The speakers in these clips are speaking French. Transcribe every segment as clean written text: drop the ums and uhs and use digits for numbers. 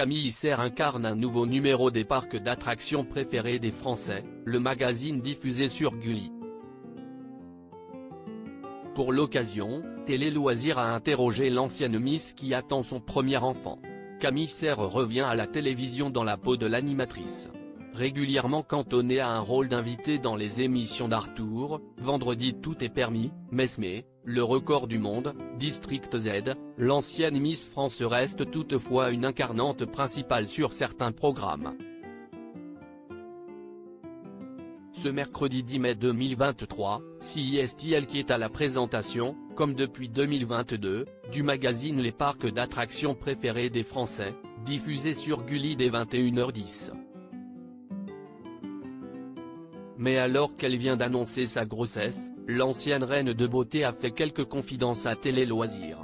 Camille Serre incarne un nouveau numéro des parcs d'attractions préférés des Français, le magazine diffusé sur Gulli. Pour l'occasion, Télé Loisirs a interrogé l'ancienne Miss qui attend son premier enfant. Camille Serre revient à la télévision dans la peau de l'animatrice. Régulièrement cantonnée à un rôle d'invité dans les émissions d'Arthur, Vendredi tout est permis, Mesmé, Le record du monde, District Z, l'ancienne Miss France reste toutefois une incarnante principale sur certains programmes. Ce mercredi 10 mai 2023, c'est elle qui est à la présentation, comme depuis 2022, du magazine Les parcs d'attractions préférés des Français, diffusé sur Gulli dès 21h10. Mais alors qu'elle vient d'annoncer sa grossesse, l'ancienne reine de beauté a fait quelques confidences à Télé Loisirs.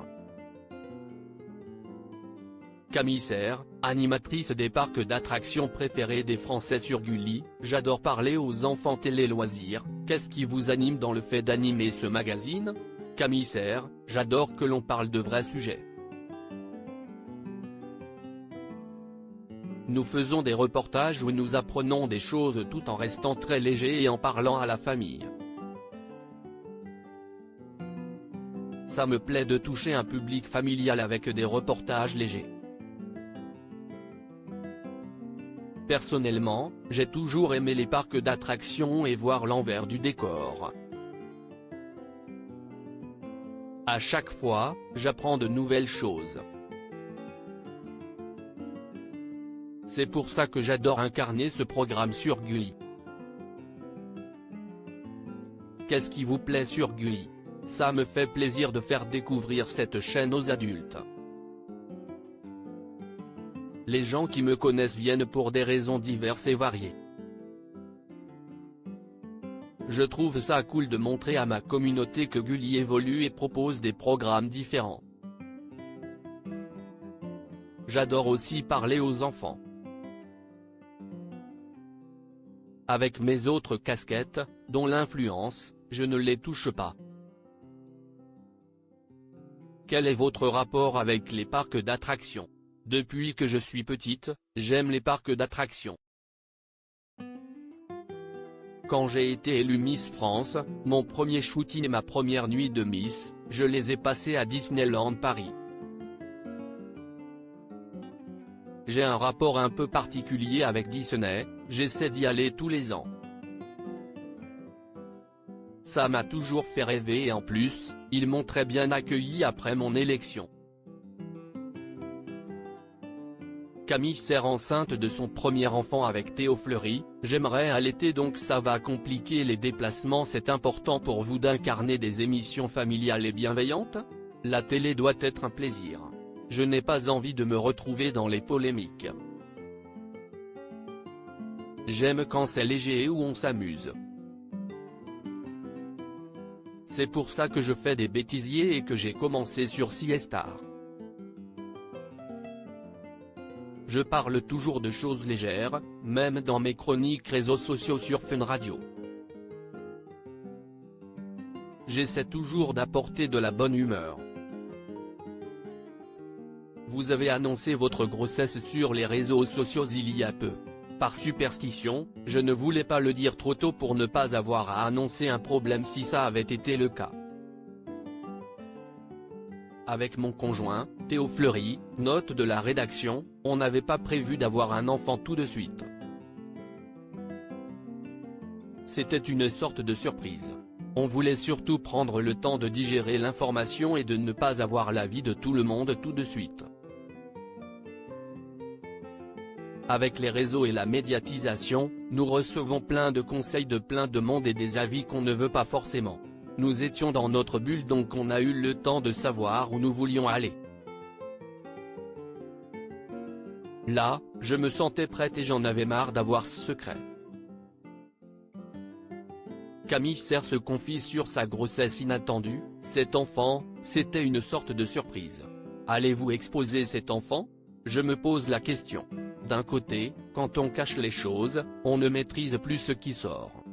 Camille Serre, animatrice des parcs d'attractions préférés des Français sur Gulli: j'adore parler aux enfants. Télé Loisirs: qu'est-ce qui vous anime dans le fait d'animer ce magazine? Camille Serre: j'adore que l'on parle de vrais sujets. Nous faisons des reportages où nous apprenons des choses tout en restant très légers et en parlant à la famille. Ça me plaît de toucher un public familial avec des reportages légers. Personnellement, j'ai toujours aimé les parcs d'attractions et voir l'envers du décor. À chaque fois, j'apprends de nouvelles choses. C'est pour ça que j'adore incarner ce programme sur Gulli. Qu'est-ce qui vous plaît sur Gulli? Ça me fait plaisir de faire découvrir cette chaîne aux adultes. Les gens qui me connaissent viennent pour des raisons diverses et variées. Je trouve ça cool de montrer à ma communauté que Gulli évolue et propose des programmes différents. J'adore aussi parler aux enfants. Avec mes autres casquettes, dont l'influence, je ne les touche pas. Quel est votre rapport avec les parcs d'attractions? Depuis que je suis petite, j'aime les parcs d'attractions. Quand j'ai été élue Miss France, mon premier shooting et ma première nuit de Miss, je les ai passés à Disneyland Paris. J'ai un rapport un peu particulier avec Disney, j'essaie d'y aller tous les ans. Ça m'a toujours fait rêver et en plus, ils m'ont très bien accueilli après mon élection. Camille Serre enceinte de son premier enfant avec Théo Fleury: j'aimerais allaiter donc ça va compliquer les déplacements. C'est important pour vous d'incarner des émissions familiales et bienveillantes? La télé doit être un plaisir. Je n'ai pas envie de me retrouver dans les polémiques. J'aime quand c'est léger et où on s'amuse. C'est pour ça que je fais des bêtisiers et que j'ai commencé sur C-Star. Je parle toujours de choses légères, même dans mes chroniques réseaux sociaux sur Fun Radio. J'essaie toujours d'apporter de la bonne humeur. Vous avez annoncé votre grossesse sur les réseaux sociaux il y a peu. Par superstition, je ne voulais pas le dire trop tôt pour ne pas avoir à annoncer un problème si ça avait été le cas. Avec mon conjoint, Théo Fleury, note de la rédaction, on n'avait pas prévu d'avoir un enfant tout de suite. C'était une sorte de surprise. On voulait surtout prendre le temps de digérer l'information et de ne pas avoir l'avis de tout le monde tout de suite. Avec les réseaux et la médiatisation, nous recevons plein de conseils de plein de monde et des avis qu'on ne veut pas forcément. Nous étions dans notre bulle donc on a eu le temps de savoir où nous voulions aller. Là, je me sentais prête et j'en avais marre d'avoir ce secret. Camille Serre se confie sur sa grossesse inattendue: cet enfant, c'était une sorte de surprise. Allez-vous exposer cet enfant? Je me pose la question. D'un côté, quand on cache les choses, on ne maîtrise plus ce qui sort.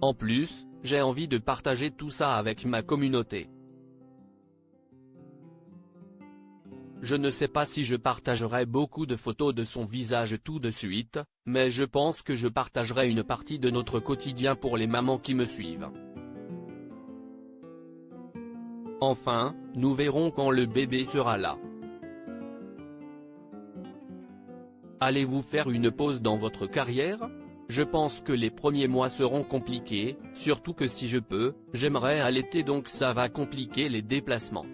En plus, j'ai envie de partager tout ça avec ma communauté. Je ne sais pas si je partagerai beaucoup de photos de son visage tout de suite, mais je pense que je partagerai une partie de notre quotidien pour les mamans qui me suivent. Enfin, nous verrons quand le bébé sera là. Allez-vous faire une pause dans votre carrière? Je pense que les premiers mois seront compliqués, surtout que si je peux, j'aimerais allaiter donc ça va compliquer les déplacements.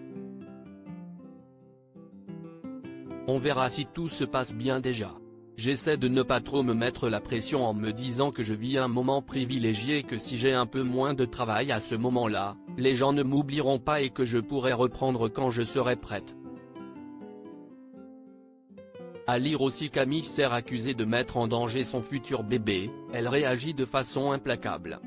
On verra si tout se passe bien déjà. J'essaie de ne pas trop me mettre la pression en me disant que je vis un moment privilégié et que si j'ai un peu moins de travail à ce moment-là, les gens ne m'oublieront pas et que je pourrai reprendre quand je serai prête. À lire aussi, Camille Serre accusée de mettre en danger son futur bébé, elle réagit de façon implacable.